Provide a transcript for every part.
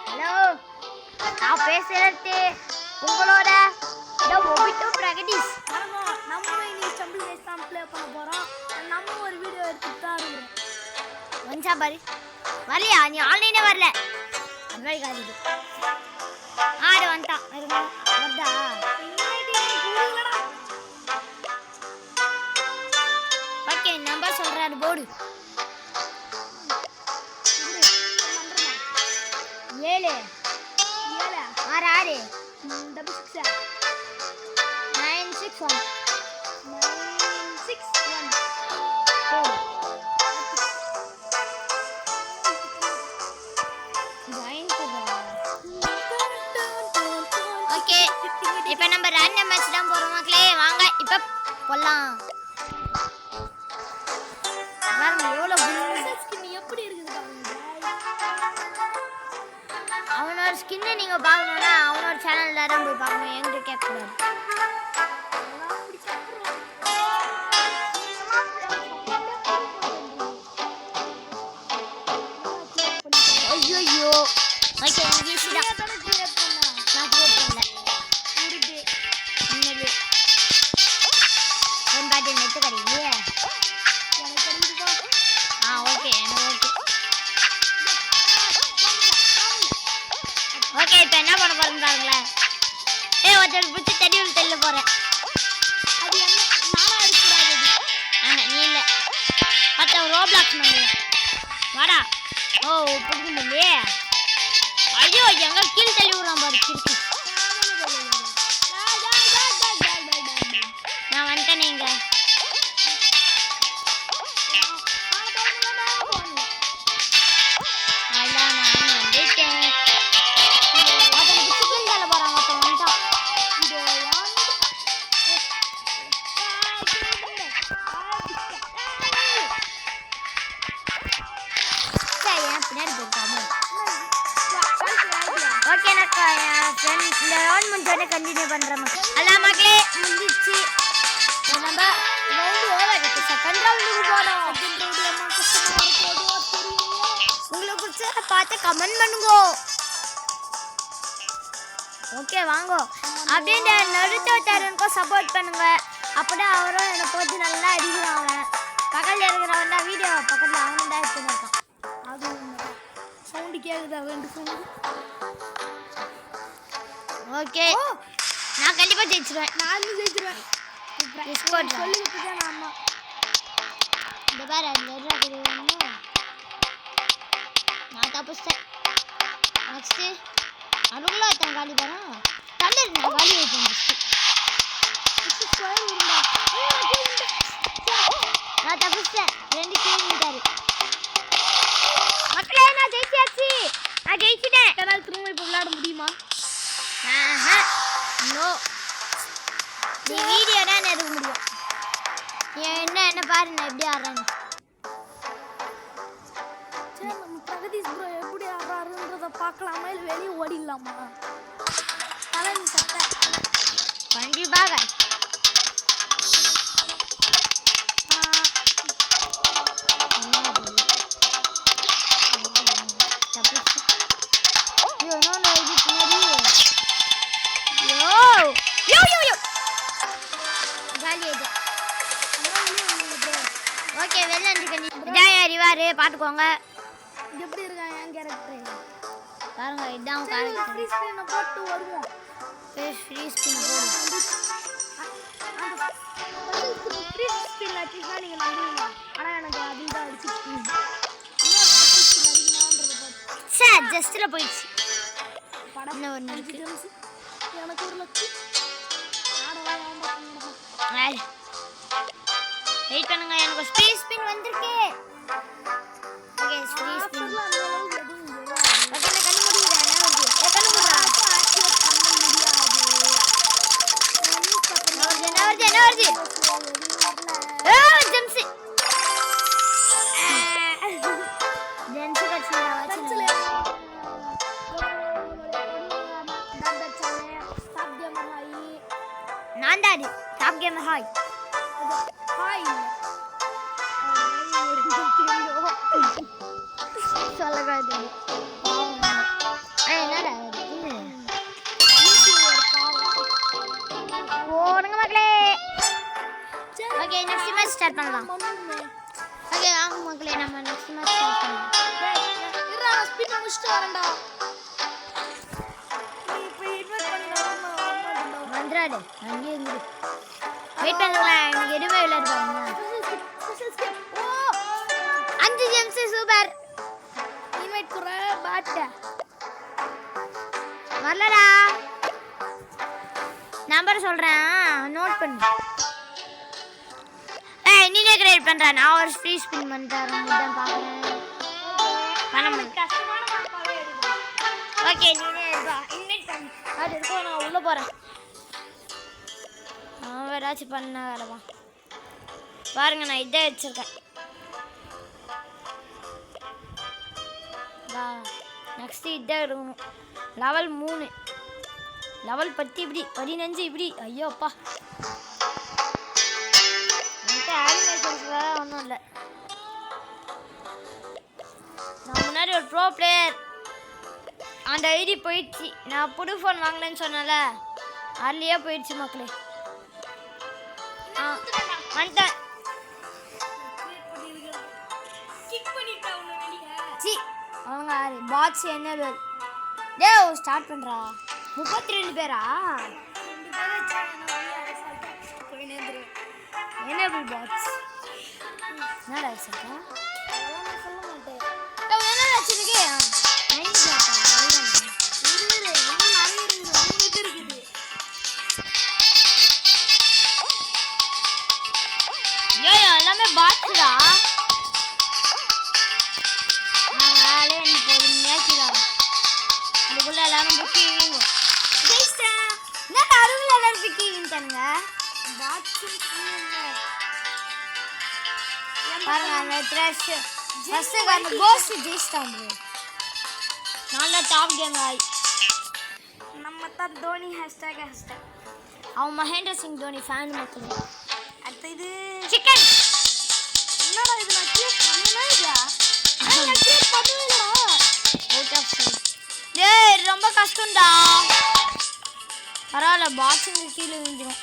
Hello, நான் பேசுறது உங்களோட ஒபிட்டோ பிரகதீஷ். நம்ம இன்னைக்கு ஸ்டம்பிள் ரேஸ் தான் ப்ளே பண்ண போகிறோம். நம்ம ஒரு வீடியோ எடுத்துட்டு தான் இருக்கிறோம். வந்துச்சா பாரு. வரலையா? நீ ஆன்லைனே வரல. அந்த மாதிரி காட்டுது. ஆடு வந்துட்டான். வருதா? ஓகே, நம்பர் சொல்கிறாரு போர்டு. 7 6 6 6 9 6 1 9 6 1 ஓகே, இப்போ நம்ம ரேண்டம் மேட்ச் தான் போகிறோம் மக்களே. வாங்க இப்போ போகலாம். எவ்வளோ ஸ்கின் எப்படி இருக்குது அவனோட ஸ்கின்னை நீங்கள் பார்க்கணுன்னா அவனோட சேனலில் தான் போய் பார்க்கணும். என்கிட்ட கேட்கக்கூடாது. ஐயோ ஓகே, இங்கிலீஷ் தான் நான் கிரியேட் பண்ணல. உண்மையிலே என் பாட்டு நெட்டு கிடைக்கலையே. ஓகே, எனக்கு ஓகே. இப்போ என்ன பண்ண போறேன்னு பாருங்களேன். ஒருத்தர் பிடிச்சி தடி உள்ள தெரியல போகிறேன். அது என்ன நானா இருக்கக்கூடாது. நீ இல்லை, ஒருத்தர் ரோப்ளாக்ஸ் பண்ணுவேன். வாடா. ஓ, பிடிக்க முடியலையே. ஐயோ, எங்க கீழே தள்ளி விடுறான் பாரு. கிறுக்கு. நான் வந்துட்டேன். நீங்க ஓகே, நான் இந்த ரவுண்ட் முடிஞ்சோடனே கண்டினியூ பண்ணுறேன். எல்லாம் மக்களே முடிஞ்சிச்சு. நம்ம செகண்ட் ரவுண்டுக்கு போகிறோம். உங்களுக்கு பிடிச்சத பார்த்து கமெண்ட் பண்ணுங்க. ஓகே, வாங்கோ. அப்படியே இந்த நருட்டோ தருணுக்கும் சப்போர்ட் பண்ணுங்க. அப்படியே அவரும் என்னை போட்டு நல்லா அடிக்கிறாங்க. பக்கத்தில் இருக்கிறவன் தான் வீடியோ பக்கத்தில் அவனும் தான் எடுத்துருக்கான். அது சவுண்டு கேட்குதா வேண்டும். ஓகே, நான் கண்டிப்பாக ஜெயிச்சிருவேன். நானும் ஜெயிச்சிருவேன். சொல்லிக்கிட்டு தான் அம்மா இந்த பாரு நான் தப்பிச்சிட்டேன். நெக்ஸ்ட்டு அதுக்குள்ள ஒருத்தன் காலி தரான். தள்ளு, நான் காலி வைப்பேன். நான் தப்பிச்சிட்டேன். 2 கிலோமீட்டர் மக்களே, நான் ஜெயிச்சாச்சு. நான் ஜெயிச்சிட்டேன். ஏதாவது திரும்ப இப்போ விளையாட முடியுமா? நோ, நீ வீடியோ தான் எடுக்க முடியும். என்ன பாரு, நான் எப்படி ஆடுறேன்னு. சரி, நம்ம பிரகதீஷ் ப்ரோ எப்படி ஆடுறாருன்றதை பார்க்கலாமா இல்லை வெளியே ஓடிடலாமா? தலைமை சட்டை கண்டிப்பாக. ஓகே, வெளில இதான் அறிவாரு. பார்த்துக்கோங்க. எப்படி இருக்கான் என் கேரக்டர் பாருங்க. இதான் கேரக்டர். போட்டு வருவோம். ஃப்ரீ ஸ்பின் போடு. ஃப்ரீ ஸ்பின் அடிச்சுன்னா நீங்கள் நம்புவீங்க. ஆனால் எனக்கு அதில் தான் அடிச்சு சார் ஜஸ்ட்டில் போயிடுச்சு. படம் ஒன்று இருக்கு. எனக்கு ஒரு லட்சம் வெயிட் பண்ணுங்க. எனக்கு ஃப்ரீ ஸ்பின் வந்திருக்கு. Okay, free spin. ஓகே, நான் கண்ணு மூடிக்கிறேன். என்ன வருது? கண்ணு மூடுறா. என்ன வருது? ஜம்ஸ் நான் தான் டாப் கேமர். Hi hi. சொல்லக்கூடாது. ஸ்டார்ட் பண்ணலாம். ஓகே வாங்க மக்களே, நம்ம நெக்ஸ்ட் மேட்ச் ஸ்டார்ட் பண்ணலாம். இருடா நான் ஸ்பீட் முடிச்சிட்டு வரேன்டா. நீ இப்போ இன்வைட் பண்ணடா. வந்துறாடு அங்கே இருந்து வெயிட் பண்ணுங்களேன். எனக்கு எதுவுமே விளையாடு பாருங்க. ஓ 5 ஜெம்ஸ் சூப்பர். இன்வைட் குற பாட்ட வரலடா. நம்பர் சொல்றேன் நோட் பண்ணு. ஏய் நீனே கிரியேட் பண்ற. நான் ஒரு ஃப்ரீ ஸ்பின் பண்றேன். இதான் பாக்குறேன். பண்ண கஷ்டமான மாப்பாவே எடுங்க. ஓகே நீனே வா இன்வைட் பண்ணு. அது இருக்கோ நான் உள்ள போறேன். ஏதாச்சும் பண்ண வேலைவா பாருங்க. நான் இதை வச்சிருக்கேன். நெக்ஸ்ட் இதை எடுக்கணும். லெவல் 3 லெவல் 10 இப்படி 15 இப்படி. ஐயோ அப்பா என்கிட்ட ஆனிமேஷன்ஸ் ஒன்றும் இல்லை. நான் முன்னாடி ஒரு ப்ரோ பிளேயர். அந்த ஐடி போயிடுச்சு. நான் புது ஃபோன் வாங்கலன்னு சொன்னல அதுலேயே போயிடுச்சு மக்களே. வந்துட்டேன். அவங்க பாட்ஸ் என்ன பேர் டேவ் ஸ்டார்ட் பண்ணுறா. 32 பேரா? என்ன பாட்ஸ் என்னடா வச்சிருக்கா? சொல்ல மாட்டேன். என்ன வச்சிருக்கே? எல்லாமே பாட்ஸ்டா. நாங்களே என்ன பொறுமையாச்சுதான். அதுக்குள்ள எல்லாரும் புக்கிங் ஜெயிச்சிட்டா. என்ன அருகில் எல்லாரும் புக்கிங் தானுங்க. பாருங்க அந்த த்ரெஷ் ஃபர்ஸ்ட் அந்த கோஸ்ட் ஜெயிச்சிட்டான். நல்ல டாப் கேம் ஆயி. நம்ம தான் தோனி ஹேஷ்டேக் அவன் மகேந்திர சிங் தோனி ஃபேன் மக்கள். அடுத்து இது சிக்கன். என்னடா இது? நான் கிரியேட் பண்ணவே இல்லையா? நான் கிரியேட் பண்ணவே இல்லடா. Out of sight. டேய் ரொம்ப கஷ்டம்டா. பரவாயில்ல பாக்ஸிங் கீழே விழுந்துடும்.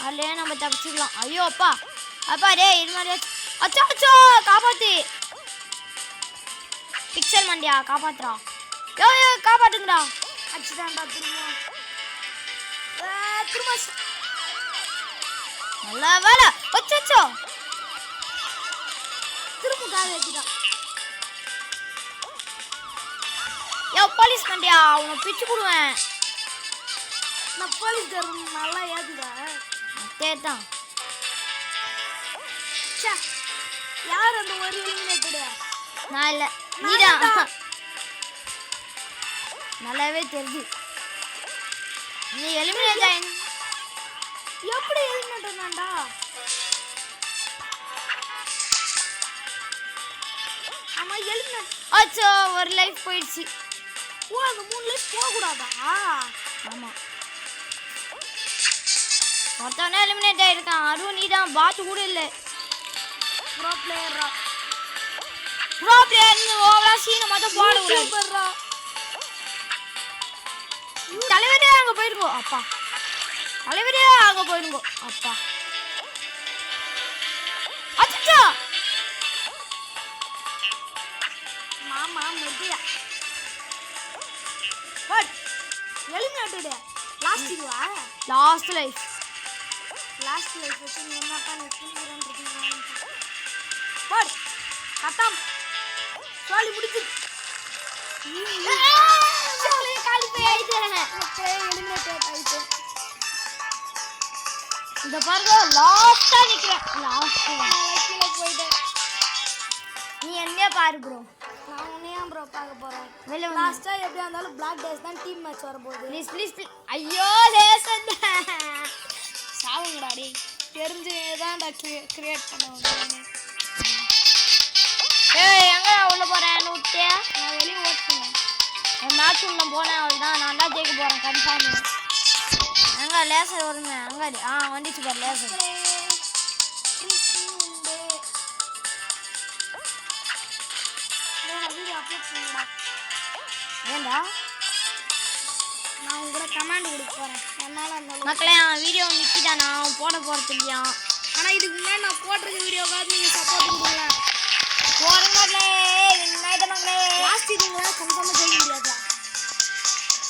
அதுலேயே நம்ம தப்பிச்சுக்கலாம். ஐயோ அப்பா அப்பா டேய் இது மாதிரி அச்சோ அச்சோ காப்பாத்து. பிக்சல் மண்டியா காப்பாத்துறா. யோ யோ காப்பாத்துங்கடா. அடிச்சுட்டான்டா திரும்ப. நல்ல வேலை. அச்சோ திரும்ப கால் ஏத்திட்டான். யோ போலீஸ் மண்டியா உன்னை பிச்சு போடுவேன். நான் போலீஸ் நல்லா ஏத்துடா. அதேதான். யார் அந்த ஒரு எலிமினேட்டட்? நான் இல்லை நீதான். நல்லாவே தெரிஞ்சு நீ எலிமினேட் ஆயின். எப்படி எலிமினேட் பண்ணான்டா? ஆமா எலிமினேட். அச்சோ ஒரு லைஃப் போயிடுச்சு. ஓ அந்த 3 லைஃப் போக கூடாதா? ஆமா ஒருத்தவனே எலிமினேட் ஆயிருக்கான். அதுவும் நீ தான். பாத்து கூட இல்லை. ப்ரோ பிளேயரா? ப்ரோ பிளேயர் ஓவரா சீனை மட்டும் போட கூடாது. சூப்பர்ரா. தலைவரே அங்க போயிருங்கோ. அப்பா தலைவரே அங்க போயிருங்கோ. அப்பா அச்சோ மாமா மெட்டியா. But eliminated. லாஸ்ட் இதுவா? Last life. லாஸ்ட் லைஃப் வச்சு நீ என்ன பண்ண இருக்கீங்க? பட் கட்டம் சாலி முடிச்சு. சாலி காலி போய் ஆயிட்டேனே. எலிமினேட்டட் ஆயிட்டு. இந்த பாருங்க லாஸ்டா நிக்கிறேன். லாஸ்ட் கீழே போயிட்டேன். நீ என்ன பாரு ப்ரோ. நான் உன்னையும் ப்ரோ பார்க்க போறேன். வெளிய வந்து லாஸ்டா எப்படியா இருந்தாலும் பிளாக் டேஸ் தான் டீம் மேட்ச் வர போகுது. ப்ளீஸ் ப்ளீஸ் ஐயோ லேசன் சாவுங்கடா டேய். தெரிஞ்சு தான்டா கிரியேட் பண்ணுவாங்க. ஏய் எங்க உள்ள போறேன் விட்டே. நான் வெளியே ஓட்டுறேன். என் மேட்ச் உள்ள போனேன். அவ்வளோதான் நான் தான் ஜெயிக்க போறேன் கன்ஃபார்ம். எங்க லேசர் வருங்க அங்க வந்துச்சு பாரு லேசர். ஏண்டா நான் உங்களோட கமாண்ட் கொடுக்க போறேன். என்னால அந்த மக்களே அவன் வீடியோ நிற்கிதான். நான் போட போகிறது இல்லையா. ஆனால் இதுக்கு முன்னாடி நான் போட்டிருக்க வீடியோக்காவது நீங்கள் சப்போர்ட் கொடுங்களா போடுங்களே விநாயகமங்களே லாஸ்ட் இதுங்களால் கன்ஃபார்மாக ஜெயிக்க முடியாதா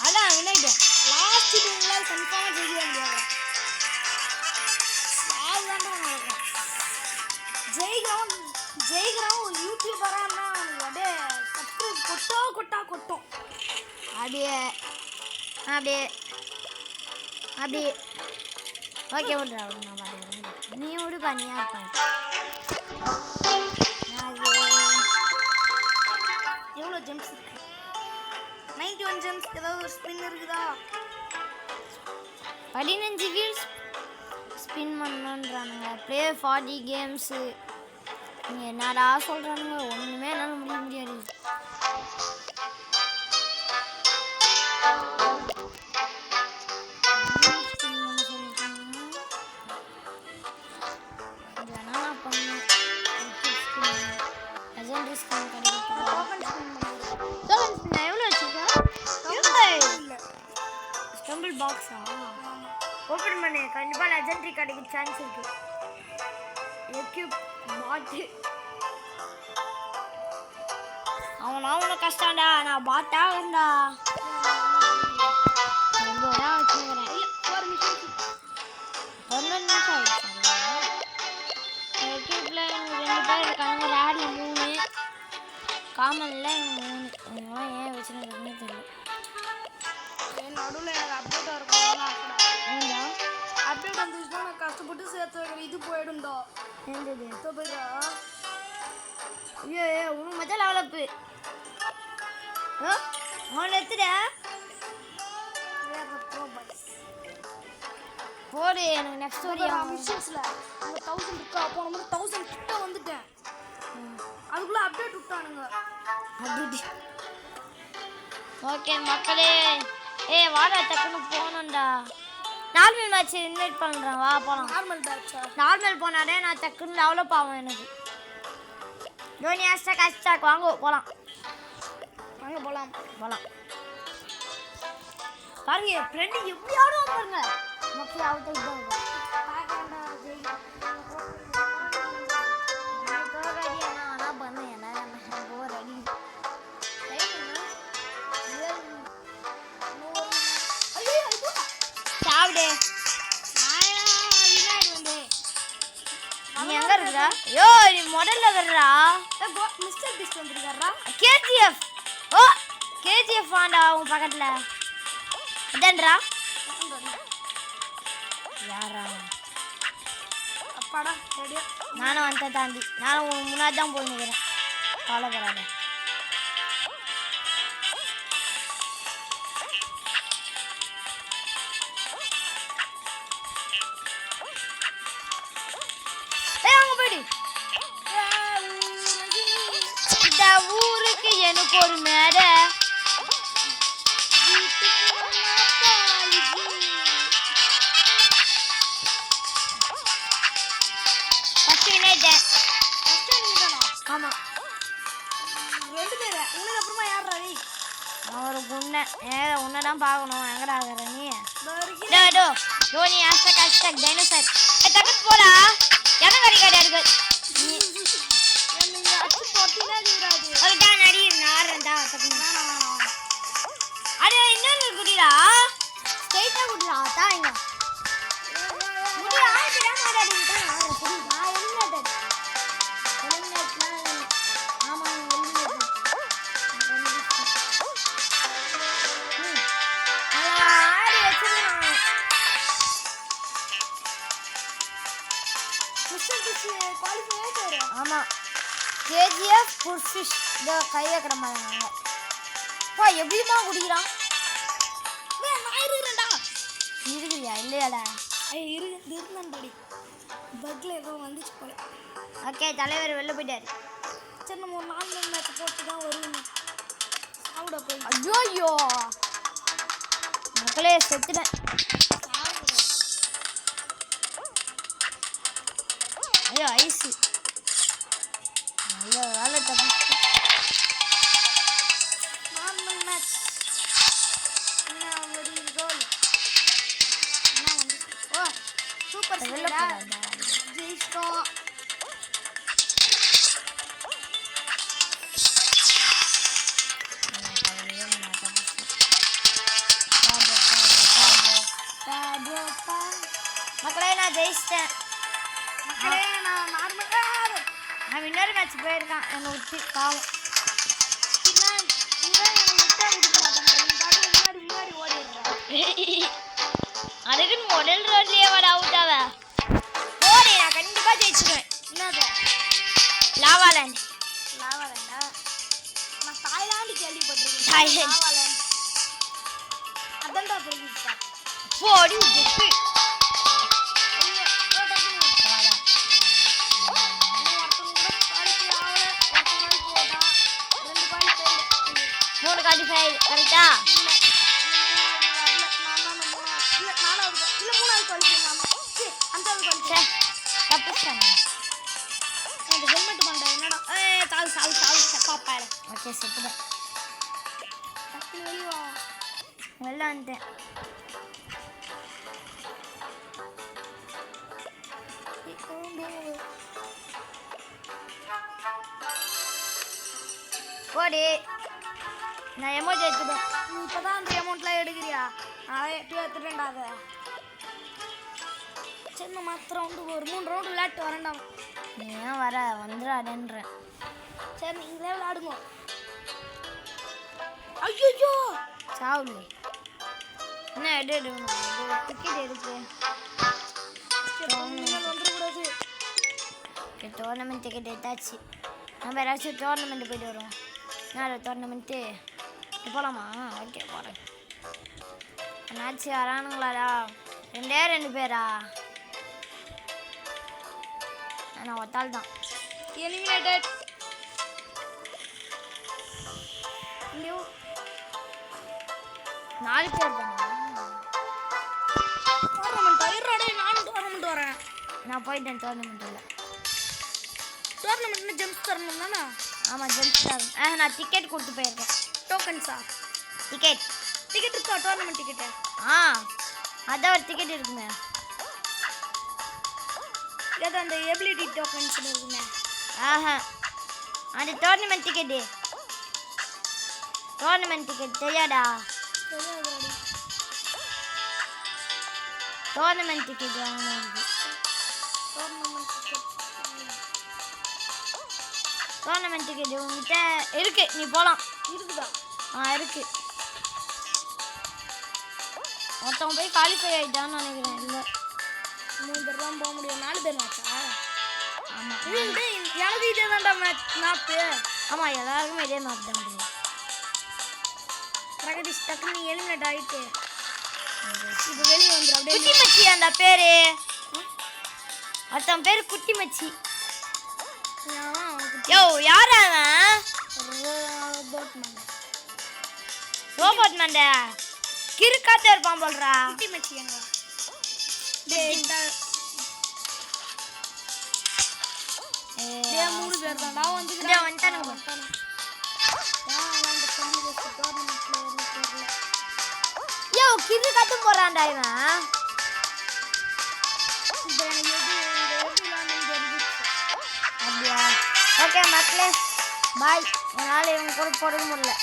அதான் விநாயகன் லாஸ்ட் இதுங்களால் கன்ஃபார்மாக ஜெயிக்க முடியாது ஜெயிக்கிறவன் ஒரு யூடியூபரானா அப்படியே சப்ஸ்கிரைப் கொட்டும் அப்படியே அப்படியே அப்படியே ஓகே விட்றா நான் பார்த்துக்கிறேன் நீ விடுப்பா நீ யாருப்பா எவ்வளோ ஜெம்ஸ் இருக்கு 91 ஜெம்ஸ் ஏதாவது ஒரு ஸ்பின் இருக்குதா 15 வீல்ஸ் ஸ்பின் பண்ணணுன்றானுங்க ப்ளே 40 கேம்ஸு நீங்கள் என்னடா சொல்கிறானுங்க ஒன்றுமே என்னால் முடிய முடியாது ஸ்டம்பிள் பாக்ஸா ஓப்பன் பண்ணு கண்டிப்பாக லெஜெண்டரி கிடைக்க சான்ஸ் இருக்கு எக்யூப் பாட்டு அவனை கஷ்டம்டா நான் பாட்டா வந்தா எங்கோடா வச்சுக்கிறேன் ஒரு நிமிஷம் ஆயிடுச்சு எக்யூப்பில் எனக்கு 2 பேர் இருக்காங்க ரேடில் 3 காமனில் எனக்கு 3 இவங்களாம் ஏன் வச்சுருக்குன்னு தெரியல நடுவில் எனக்கு அப்டேட் இருக்கும் அப்டேட் வந்துச்சுன்னா நான் கஷ்டப்பட்டு சேர்த்து இது போயிடும்டா என்னது போயிடா ஐயோ உனக்கு மச்சா லெவலப்பு அவன் எடுத்துட போடு எனக்கு நெக்ஸ்ட் ஒரு மிஷன்ஸில் அந்த 1000 இருக்கா போன மாதிரி 1000 கிட்ட வந்துட்டேன் அதுக்குள்ளே அப்டேட் விட்டானுங்க ஓகே மக்களே வாடா டக்குன்னு போகணும்டா நார்மல் மேட்ச் இன்வைட் பண்ணுறேன் வா போகலாம் நார்மல் போனாலே நான் டக்குன்னு டெவலப் ஆகும் எனக்கு தோனி ஹேஷ்டாக் வாங்க போகலாம் பாருங்க என் ஃப்ரெண்டு எப்படி ஆடுவோம் பாருங்க மக்கள் அவுட் ஆனால் பண்ணேன் என்ன போர் அடி சாப்பிடு நீ எங்க இருக்குறா யோ நீ மாடல்ல வர்றா மிஸ்டர் பீஸ்ட் வந்திருக்காரா கேஜிஎஃப் ஓ கேஜிஎஃப் வாண்டா உன் பக்கத்துல இதன்றா யாரா அப்பாடா ரெடியா நானும் வந்த தாண்டி நானும் உன் முன்னாடி தான் போய் நிற்கிறேன் கவலைப்படாத இந்த ஊருக்கு எனக்கு ஒரு மேடை ஆமா 2 பேர் உனக்கு அப்புறமா யாரா நீ ஒரு குண்ணை உன்னை தான் பார்க்கணும் எங்கடா இருக்கிற நீ டோ தோனி ஹேஷ்டாக் டைனோசர் டக்கு போடா என்ன கறிக்காடா இருக்கு நீங்க அச்சு போட்டினா நீராது அதுதான் நடி நாரண்டா அட இன்னொரு குடிடா ஸ்ட்ரைட்டா குடிடா தாங்க முடி ஆயிடுடா மாடாடிட்டா நான் குடி நான் எலிமினேட்டட் ஆமா எலிமினேட்டட் ஆடி வச்சிருக்காங்க மிஸ்டர் பீஸ்ட் குவாலிஃபை ஆயிட்டாரு ஆமா கேஜிஎஃப் புஷ்ஃபிஷ் இந்த கை வைக்கிற மாதிரி பா எப்படிமா குடிக்கிறான் நான் இருக்கிறேன்டா இருக்குறியா இல்லையாடா இருந்தாடி பக்ல ஏதோ வந்துச்சு போல ஓகே தலைவர் வெளில போயிட்டாரு சரி நம்ம ஒரு 4 மேட்ச் போட்டு தான் வருவோம் சாப்பிட போய் ஐயோ மக்களே செத்துட்டேன் ஐயோ ஐஸு ஐயோ வேலை தப்பு நார்மல் மேட்ச் என்ன வெரி கோல் என்ன வந்து ஓ சூப்பர் வெளில ஸ்பீடா போடாதா ஜெயிச்சு மக்களே நான் ஜெயிச்சிட்டேன். மக்களே நான் நார்மல் அவன் இன்னொரு மேட்ச் போயிருக்கான் என்னை விட்டு பாவம். முன்னாடி ஓடிடுறேன். அதுக்குன்னு முதல் ரோட்லயே வர அவுட் ஆவ ஓடி நான் கண்டிப்பா ஜெயிச்சிடுவேன். என்னது லாவாலேண்ட் லாவாலேண்டா? நான் தாய்லாந்து கேள்விப்பட்டிருக்கேன். தாய்லாந்து. லாவாலேண்ட் அதான்டா தெரிஞ்சுச்சா? போடி ஜெயிச்சு மூணு குவாலிஃபை கரெக்டா? ஓகே செத்துட்டேன். வெளில வந்துட்டேன். போடி நான் எமோஜி எடுத்துட்டேன். நீ இப்பதான் அந்த அமௌண்ட்லாம் எடுக்கிறியா? நான் எப்பயும் எடுத்துட்டேன்டா அதை. சின்ன மற்ற ரவுண்டு ஒரு 3 ரவுண்டு விளையாட்டு வரேன்டா. நீ ஏன் வர வந்துடாதேன்றேன். சரி நீங்களே விளையாடுங்க. ஐயோ சாவுல என்ன எடுக்கணும்? டிக்கெட் இருக்கு. வந்துடக்கூடாது. டோர்னமெண்ட் டிக்கெட் எடுத்தாச்சு. நம்ம யாராச்சும் டோர்னமெண்ட் போயிட்டு வருவோம். என்ன டோர்னமெண்ட்டு போகலாமா? ஓகே போகிறேன். என்னாச்சு வரானுங்களாடா? 2 பேரா? நான் ஒத்தாள் தான். எலிமினேட்டட். 4 பேர் தானே? டோர்னமெண்ட் ஐரோடே நானும் டோர்னமெண்ட் வரேன். நான் போயிட்டேன் டோர்னமெண்ட்டில். டோர்னமெண்ட்னு ஜெம்ஸ் தரணும் தானே? ஆமாம் ஜெம்ஸ் தான். நான் டிக்கெட் கொடுத்து போயிருக்கேன். டோக்கன்ஸா? டிக்கெட் இருக்கா? Tournament ticket? அதான் ஒரு டிக்கெட் இருக்குமே. ஏதோ அந்த எபிலிட்டி டோக்கன்ஸ் இருக்குமே. அந்த டோர்னமெண்ட் டிக்கெட்டு. டோர்னமெண்ட் டிக்கெட் தெரியாடா? டோர்னமெண்ட் டிக்கெட் வாங்கணும். டோர்னமெண்ட் டிக்கெட் உங்ககிட்ட இருக்கு, நீ போகலாம். இருக்குதா? இருக்கு. ஒருத்தவங்க போய் குவாலிஃபை ஆகிட்டான்னு நினைக்கிறேன். இல்லை 3 பேர் தான் போக முடியும். 4 பேர் மேட்சா? ஆமாம் எனக்கு இதே தான்டா மேப்பு. ஆமாம் எல்லாருக்குமே இதே மேப் தான் முடியும். பிரகதீஷ் டக்குன்னு எலிமினேட் ஆகிட்டு இப்போ வெளியே வந்துடும். அப்படியே குட்டி மச்சி அந்த பேரு. ஒருத்தன் பேர் குட்டி மச்சி. யோ யாரா அவன்? ரோபோட் மண்டை கிறுக்காத்த இருப்பான் போல்றா. குட்டி மச்சி எங்க? டேய் 3 பேர் தான். நான் வந்துட்டானுங்க. யோ கிறுக்காத்து போறான்டா இவன். அப்படியா? ஓகே மக்களே பாய். என்னால் இவங்க கூட போட முடியல.